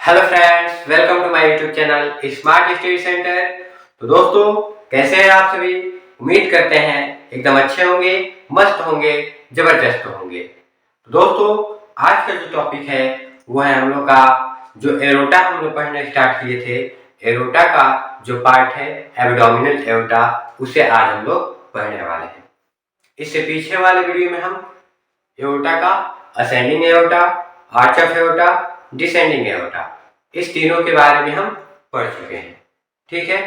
Hello friends, welcome to my YouTube channel smart study centre. तो दोस्तों, कैसे हैं आप सभी? उम्मीद करते हैं एकदम अच्छे होंगे, मस्त होंगे, जबरदस्त होंगे। तो दोस्तों, आज का जो टॉपिक है वो है हम लोग का जो एरोटा हम लोग पढ़ना स्टार्ट किए थे। एरोटा का जो पार्ट है एब्डोमिनल एरोटा, उसे आज हम लोग पढ़ने वाले हैं। इससे पीछे वाले वीडियो में हम एओर्टा का ascending aorta, arch of aorta, descending aorta, इस तीनों के बारे में हम पढ़ चुके हैं। ठीक है,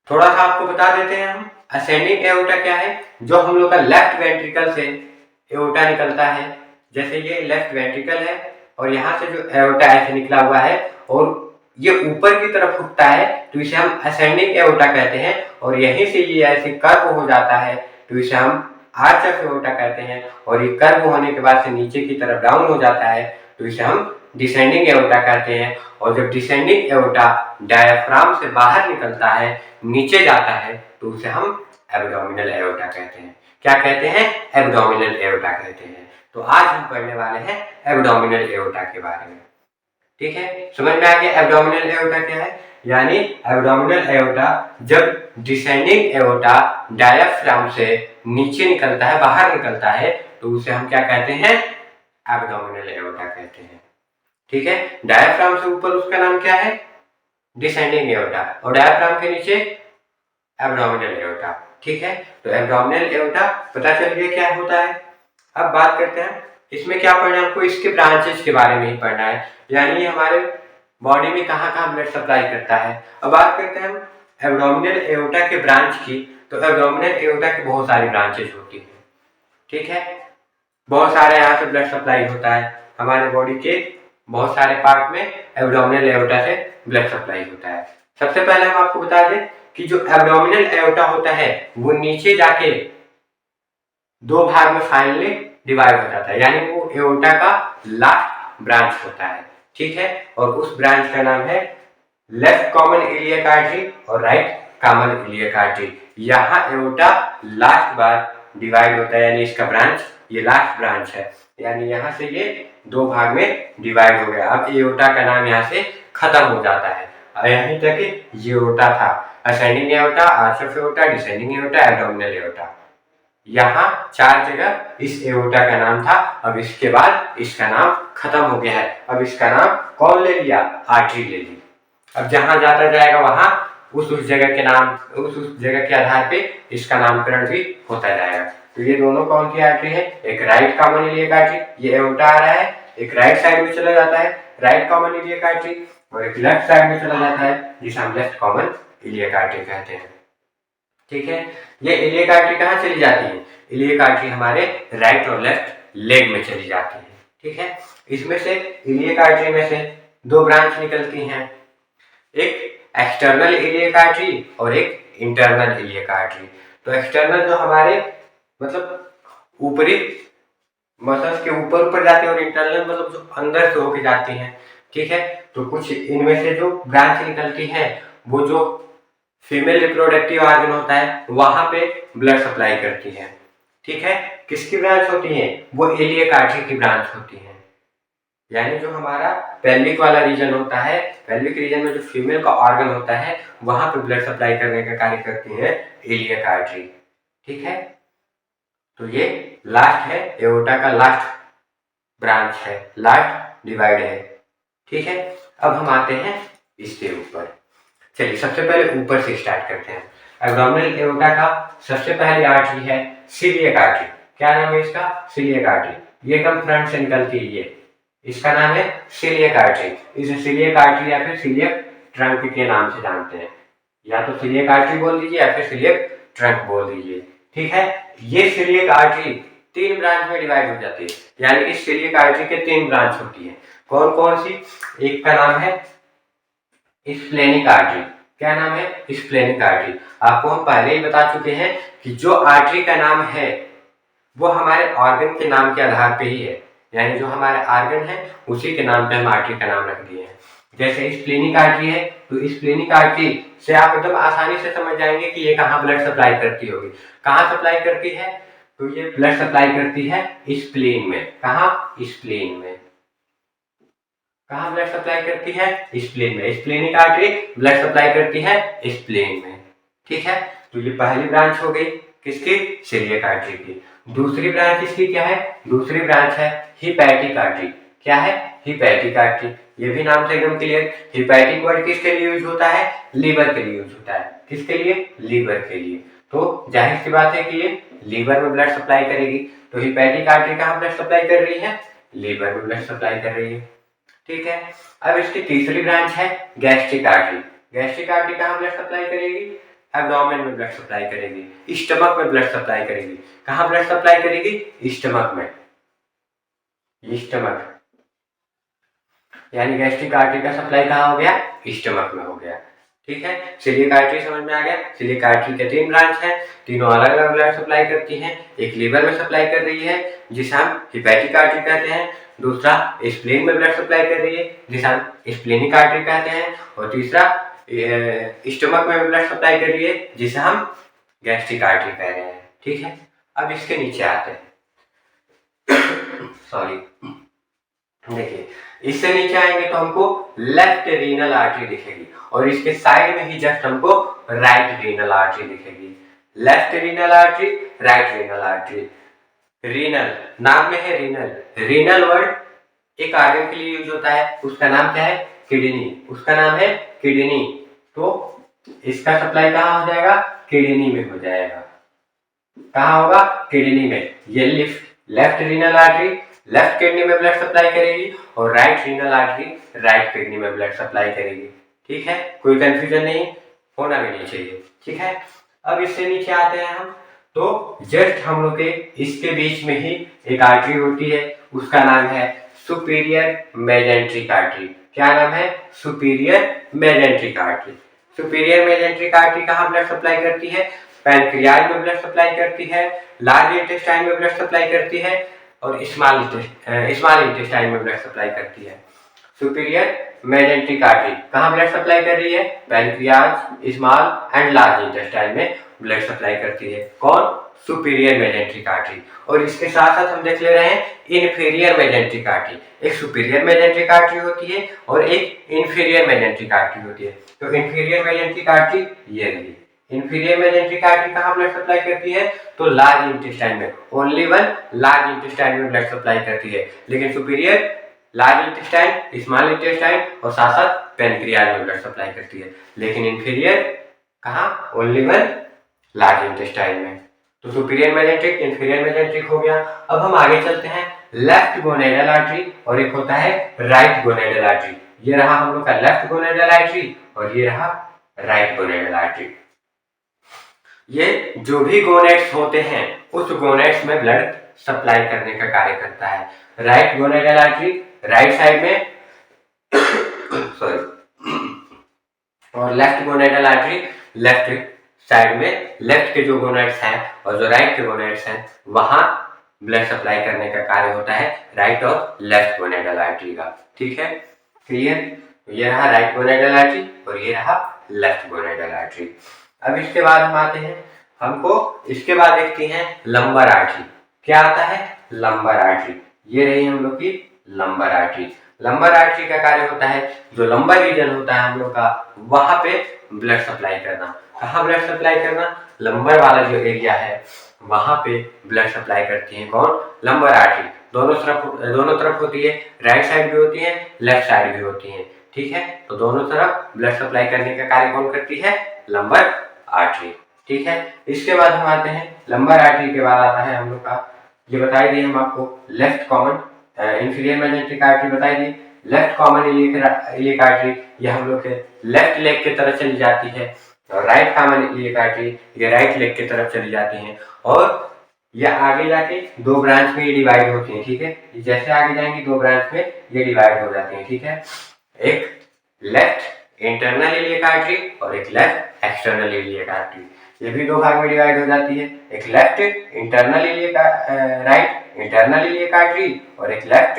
थोड़ा सा आपको बता देते हैं हम। असेंडिंग एओर्टा क्या है? जो हम लोग का लेफ्ट वेंट्रिकल से एओर्टा निकलता है। जैसे ये लेफ्ट वेंट्रिकल है और यहाँ से जो एओर्टा ऐसे निकला हुआ है और ये ऊपर की तरफ उठता है, तो इसे हम असेंडिंग एओर्टा कहते हैं। और यहीं से ये ऐसे कर्व हो जाता है, तो इसे हम आर्च ऑफ एओर्टा कहते हैं। और ये कर्व होने के बाद से नीचे की तरफ डाउन हो जाता है, तो इसे हम डिसेंडिंग एओर्टा कहते हैं। और जब डिसेंडिंग एओर्टा डायफ्राम से बाहर निकलता है, नीचे जाता है, तो उसे हम एब्डोमिनल एओर्टा कहते हैं। क्या कहते हैं? एब्डोमिनल एओर्टा कहते हैं। तो आज हम पढ़ने वाले हैं एब्डोमिनल एओर्टा के बारे में। ठीक है, समझ में आ गया एब्डोमिनल एओर्टा क्या है? यानी एब्डोमिनल एओर्टा जब डिसेंडिंग एओर्टा डायफ्राम से नीचे निकलता है, बाहर निकलता है, तो उसे हम क्या कहते हैं? एब्डोमिनल एओर्टा कहते हैं। ठीक है, डायफ्राम से ऊपर उसका नाम क्या है? डिसेंडिंग एओर्टा, और डायफ्राम के नीचे एब्डोमिनल एओर्टा। ठीक है, तो एब्डोमिनल एओर्टा पता चल गया क्या होता है। अब बात करते हैं इसमें क्या पढ़ना है हमको, इसके ब्रांचेस के बारे में ही पढ़ना है, यानी हमारे बॉडी में कहाँ कहाँ ब्लड सप्लाई करता है। अब बात करते हैं हम एब्डोमिनल एओर्टा के ब्रांच की। तो एब्डोमिनल एओर्टा की बहुत सारी ब्रांचेस होती है। ठीक है, बहुत सारे यहाँ से ब्लड सप्लाई होता है। हमारे बॉडी के बहुत सारे पार्ट में एब्डोमिनल एओर्टा से ब्लड सप्लाई होता है। सबसे पहले हम आपको बता दें कि जो एब्डोमिनल एओर्टा होता है वो नीचे जाके दो भाग में फाइनली डिवाइड हो जाता है, यानी वो एओर्टा का लास्ट ब्रांच होता है। ठीक है, और उस ब्रांच का नाम है लेफ्ट कॉमन इलियक आर्टरी और राइट कॉमन इलियक आर्टरी। यहाँ एओर्टा लास्ट बार डिवाइड होता है, यानी इसका ब्रांच ये लास्ट ब्रांच है, यानी यहाँ से ये दो भाग में डिवाइड हो गया। अब एओर्टा का नाम यहाँ से खत्म हो जाता है। यहीं तक ये एओर्टा था, ascending aorta, arch of aorta, descending aorta, abdominal aorta. यहाँ चार जगह इस एओर्टा का नाम था। अब इसके बाद इसका नाम खत्म हो गया है। अब इसका नाम कौन ले लिया? आर्टरी ले ली। अब जहां जाता जाएगा वहां उस जगह के नाम, उस जगह के आधार पे इसका नामकरण भी होता जाएगा। तो ये दोनों कौन सी आर्टरी है? एक राइट कॉमन इलियक आर्टरी, ये एओर्टा आ रहा है, एक राइट साइड में चला जाता है राइट कॉमन इलियक आर्टरी, और एक लेफ्ट साइड में चला जाता है जिसे हम लेफ्ट कॉमन इलियक आर्टरी कहते हैं। ठीक है, ये इलियक आर्टरी कहाँ चली जाती है? इलियक आर्टरी हमारे राइट और लेफ्ट लेग में चली जाती है। ठीक है, इसमें से इलियक आर्टरी में से दो ब्रांच निकलती हैं, एक एक्सटर्नल इलियक आर्टरी और एक इंटरनल इलियक आर्टरी। तो एक्सटर्नल जो हमारे मतलब ऊपरी मसल्स के ऊपर ऊपर जाती है, और इंटरनल मतलब जो अंदर से होके जाती हैं। ठीक है, तो कुछ इनमें से जो ब्रांच निकलती है वो जो फीमेल रिप्रोडक्टिव ऑर्गन होता है वहां पे ब्लड सप्लाई करती है। ठीक है, किसकी ब्रांच होती है? वो इलियक आर्टरी की ब्रांच होती है, यानी जो हमारा पेल्विक वाला रीजन होता है, पेल्विक रीजन में जो फीमेल का ऑर्गन होता है वहां पे ब्लड सप्लाई करने का कार्य करती है इलियक आर्टरी। ठीक है, तो ये लास्ट है, एओर्टा का लास्ट ब्रांच है, लास्ट डिवाइड है। ठीक है, अब हम आते हैं इसके ऊपर। चलिए सबसे पहले ऊपर से स्टार्ट करते हैं। एब्डोमिनल एओर्टा का सबसे पहली आर्टरी है सीलियक आर्टरी। क्या नाम है इसका? Celiac artery. ये एकदम फ्रंट से निकलती है, ये इसका नाम है सीलियक आर्टरी। इसे सीलियक आर्टरी या फिर सीलियक ट्रंक के नाम से जानते हैं, या तो सीलियक आर्टरी बोल दीजिए या फिर सीलियक ट्रंक बोल दीजिए। ठीक है, ये सीलियक आर्टरी तीन ब्रांच में डिवाइड हो जाती है, यानी इस सीलियक आर्टरी के तीन ब्रांच होती है। कौन कौन सी? एक का नाम है स्प्लेनिक आर्टरी। क्या नाम है? Splenic artery. आपको हम पहले ही बता चुके हैं कि जो आर्टरी का नाम है वो हमारे ऑर्गन के नाम के आधार पे ही है, यानी जो हमारे ऑर्गन है उसी के नाम पे हम आर्टरी का नाम रख दिए हैं। जैसे स्प्लेनिक आर्टरी है, तो स्प्लेनिक आर्टरी से आप एकदम आसानी से समझ जाएंगे कि ये कहाँ ब्लड सप्लाई करती होगी। कहाँ सप्लाई करती है? तो ये ब्लड सप्लाई करती है स्प्लीन में। कहाँ? स्प्लीन में। कहाँ ब्लड सप्लाई करती है? स्प्लीन में। स्प्लेनिक आर्टरी ब्लड सप्लाई करती है स्प्लीन में। ठीक है, तो ये पहली ब्रांच हो गई किसकी? सिलियक आर्टरी की। दूसरी ब्रांच इसकी क्या है? दूसरी ब्रांच है हिपैटिक आर्टरी। क्या है? Hepatic artery. ये भी नाम से एकदम क्लियर। हिपैटिक वर्ड किसके लिए यूज होता है? लीवर के लिए यूज होता है। किसके लिए? लीवर के लिए। तो जाहिर सी बात है कि ये लीवर में ब्लड सप्लाई करेगी। तो हिपैटिक आर्टरी कहाँ ब्लड सप्लाई कर रही है? लीवर में ब्लड सप्लाई कर रही है। ठीक है, अब इसकी तीसरी ब्रांच है गैस्ट्रिक आर्टरी। गैस्ट्रिक आर्टरी कहाँ ब्लड सप्लाई करेगी? एब्डोमेन में ब्लड सप्लाई करेगी, स्टमक में ब्लड सप्लाई करेगी। कहाँ ब्लड सप्लाई करेगी? स्टमक में। स्टमक, यानी गैस्ट्रिक आर्टरी का सप्लाई कहाँ हो गया? स्टमक में हो गया। ठीक है, सिलियक आर्टरी समझ में आ गया। सिलियक आर्टरी के 3 ब्रांच है, तीनों अलग अलग ब्लड सप्लाई करती हैं। एक लीवर में सप्लाई कर रही है जिसे हम हिपैटिक आर्टरी कहते हैं, दूसरा स्प्लीन में ब्लड सप्लाई कर रही है जिसे हम स्प्लेनिक आर्टरी कहते हैं, और तीसरा स्टमक में ब्लड सप्लाई कर रही है जिसे हम गैस्ट्रिक आर्टरी कह रहे हैं। ठीक है, अब इसके नीचे आते हैं। सॉरी, देखिए इससे नीचे आएंगे तो हमको लेफ्ट रीनल आर्टरी दिखेगी, और इसके साइड में ही जस्ट हमको राइट रीनल आर्टरी दिखेगी। Left renal artery, right renal artery. Renal, नाम में है रीनल। रीनल वर्ड एक आर्गन के लिए यूज होता है, उसका नाम क्या है? किडनी। उसका नाम है किडनी। तो इसका सप्लाई कहाँ हो जाएगा? किडनी में हो जाएगा। कहाँ होगा? किडनी में। ये left renal artery left kidney में ब्लड सप्लाई करेगी, और right renal artery right kidney में ब्लड सप्लाई करेगी। ठीक है, कोई कंफ्यूजन नहीं होना भी नहीं चाहिए। ठीक है, अब इससे नीचे आते हैं हम, तो जस्ट हम लोग के इसके बीच में ही एक आर्टरी होती है, उसका नाम है सुपीरियर मेजेंट्रिक आर्टरी। क्या नाम है? Superior mesenteric artery. Superior mesenteric artery कहाँ ब्लड सप्लाई करती है? पैनक्रियाज में ब्लड सप्लाई करती है, लार्ज इंटेस्टाइन में ब्लड सप्लाई करती है, और स्मॉल इंटेस्टाइन में ब्लड सप्लाई करती है। सुपीरियर मेजेंट्रिक आर्टरी कहाँ ब्लड सप्लाई कर रही है? Pancreas, small and large intestine में ब्लड सप्लाई करती है। कौन? Superior mesenteric artery. और इसके साथ साथ हम देख ले रहे हैं इन्फीरियर मेजेंट्रिक आर्टरी। एक सुपीरियर मेजेंट्रिक आर्टरी होती है और एक इन्फीरियर मेजेंट्रिक आर्टरी होती है। तो इन्फीरियर मेजेंट्रिक आर्टरी ये रही। इन्फीरियर मेजेंट्रिक आर्टरी कहाँ ब्लड सप्लाई करती है? तो लार्ज इंटेस्टाइन में। ओनली वन लार्ज इंटेस्टाइन में ब्लड सप्लाई करती है। लेकिन superior large intestine, small intestine और साथ साथ पैनक्रियाज में ब्लड सप्लाई करती है। लेकिन इन्फीरियर कहाँ? ओनली वन लार्ज इंटेस्टाइन में। तो सुपीरियर मेजेंट्रिक, इन्फीरियर मेजेंट्रिक हो गया। अब हम आगे चलते हैं। लेफ्ट गोनेडल आर्टरी और एक होता है राइट गोनेडल आर्टरी। ये रहा हम लोग का लेफ्ट गोनेडल आर्टरी और ये रहा राइट गोनेडल आर्टरी। ये जो भी गोनेड्स होते हैं उस गोनेड्स में ब्लड सप्लाई करने का कार्य करता है। Right gonadal artery right side में सॉरी, और left gonadal artery left side में। लेफ्ट के जो गोनेड्स हैं और जो राइट के गोनेड्स हैं वहां ब्लड सप्लाई करने का कार्य होता है राइट और लेफ्ट गोनेडल आर्टरी का। ठीक है, क्लियर? ये रहा राइट गोनेडल आर्टरी और ये रहा लेफ्ट गोनेडल आर्टरी। अब इसके बाद हम आते हैं, हमको इसके बाद देखते हैं लंबर आर्टरी। क्या आता है? Lumbar artery. ये रही हम लोग की लंबर आर्टरी। लंबर आर्टरी का कार्य होता है जो लंबर रीजन होता है हम लोग का वहां पे ब्लड सप्लाई करना। कहाँ ब्लड सप्लाई करना? लंबर वाला जो एरिया है वहां पे ब्लड सप्लाई करती है। कौन? Lumbar artery. दोनों तरफ होती है, राइट साइड भी होती है, लेफ्ट साइड भी होती है। ठीक है, तो दोनों तरफ ब्लड सप्लाई करने का कार्य कौन करती है? Lumbar artery. ठीक है, इसके बाद हम आते हैं लंबर आर्टरी के बाद आता है हम लोग का, ये बताई दी हम आपको left common inferior mesenteric artery बताई दी। लेफ्ट कॉमन इलियक आर्टरी ये हम लोग के लेफ्ट लेग की तरफ चली जाती है, और राइट कॉमन इलियक आर्टरी ये राइट लेग की तरफ चली जाती है, और ये आगे जाके 2 ब्रांच में ये डिवाइड होती है। ठीक है, जैसे आगे जाएंगे 2 ब्रांच में ये डिवाइड हो जाती है। ठीक है, एक लेफ्ट इंटरनल इलियक आर्टरी और एक लेफ्ट एक्सटर्नल इलियक आर्टरी। ये भी 2 भाग में डिवाइड हो जाती है, एक left internal iliac right internal iliac artery और एक left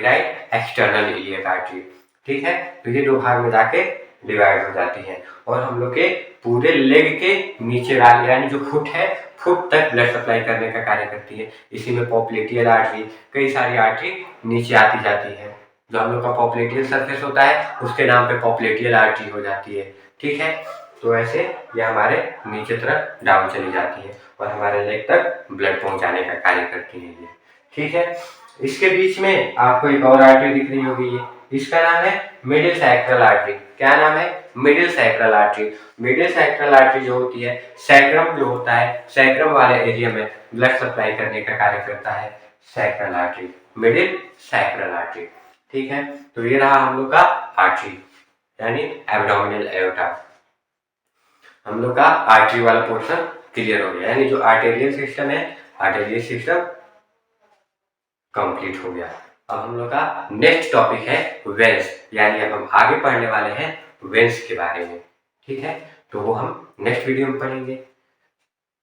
right external iliac artery. ठीक है, तो ये 2 भाग में जाके डिवाइड हो जाती है, और हम लोग के पूरे लेग के नीचे वाले यानी जो फुट है, फुट तक ब्लड सप्लाई करने का कार्य करती है। इसी में पॉप्लेटियल आर्टरी, कई सारी आर्टरी नीचे आती जाती है। जो हम लोग का पॉप्लेटियल सरफेस होता है उसके नाम पे पॉप्लेटियल आर्टरी हो जाती है। ठीक है, तो ऐसे ये हमारे नीचे तरफ डाउन चली जाती है और हमारे लेग तक ब्लड पहुंचाने का कार्य करती है ये। ठीक है, इसके बीच में आपको एक और आर्टरी दिख रही होगी, ये इसका नाम है मिडिल सैक्रल आर्टरी। क्या नाम है? Middle sacral artery. Middle sacral artery जो होती है, सैक्रम जो होता है, सैक्रम वाले एरिया में ब्लड सप्लाई करने का कार्य करता है sacral artery, middle sacral artery. ठीक है, तो ये रहा हम लोग का आर्टरी यानी एब्डोमिनल एओर्टा। हम लोग का आर्टरी वाला पोर्शन क्लियर हो गया, यानी जो आर्टेरियल सिस्टम है, आर्टेरियल सिस्टम कंप्लीट हो गया। अब हम लोग का नेक्स्ट टॉपिक है वेंस, यानी अब हम आगे पढ़ने वाले हैं वेंस के बारे में। ठीक है, तो वो हम नेक्स्ट वीडियो में पढ़ेंगे।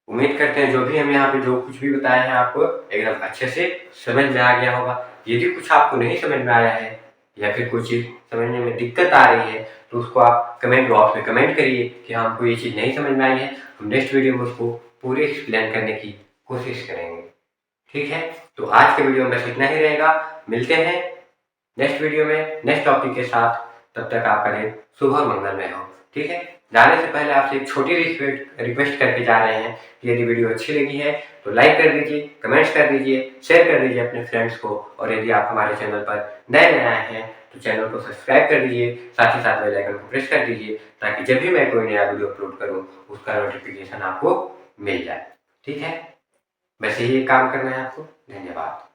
उम्मीद करते हैं जो भी हम यहाँ पे जो कुछ भी बताए हैं आपको एकदम अच्छे से समझ में आ गया होगा। यदि कुछ आपको नहीं समझ में आया है या फिर कोई चीज़ समझने में दिक्कत आ रही है तो उसको आप कमेंट बॉक्स में कमेंट करिए कि हमको ये चीज़ नहीं समझ में आई है। हम नेक्स्ट वीडियो में उसको पूरी एक्सप्लेन करने की कोशिश करेंगे। ठीक है, तो आज के वीडियो में बस इतना ही रहेगा। मिलते हैं नेक्स्ट वीडियो में नेक्स्ट टॉपिक के साथ। तब तक आपका दिन शुभ और मंगलमय हो। ठीक है, जाने से पहले आपसे एक छोटी रिक्वेस्ट करके जा रहे हैं कि यदि वीडियो अच्छी लगी है तो लाइक कर दीजिए, कमेंट्स कर दीजिए, शेयर कर दीजिए अपने फ्रेंड्स को, और यदि आप हमारे चैनल पर नए आए हैं तो चैनल को सब्सक्राइब कर दीजिए, साथ ही साथ बेल आइकन को प्रेस कर दीजिए ताकि जब भी मैं कोई नया वीडियो अपलोड करूँ उसका नोटिफिकेशन आपको मिल जाए। ठीक है, वैसे ही काम करना है आपको। धन्यवाद।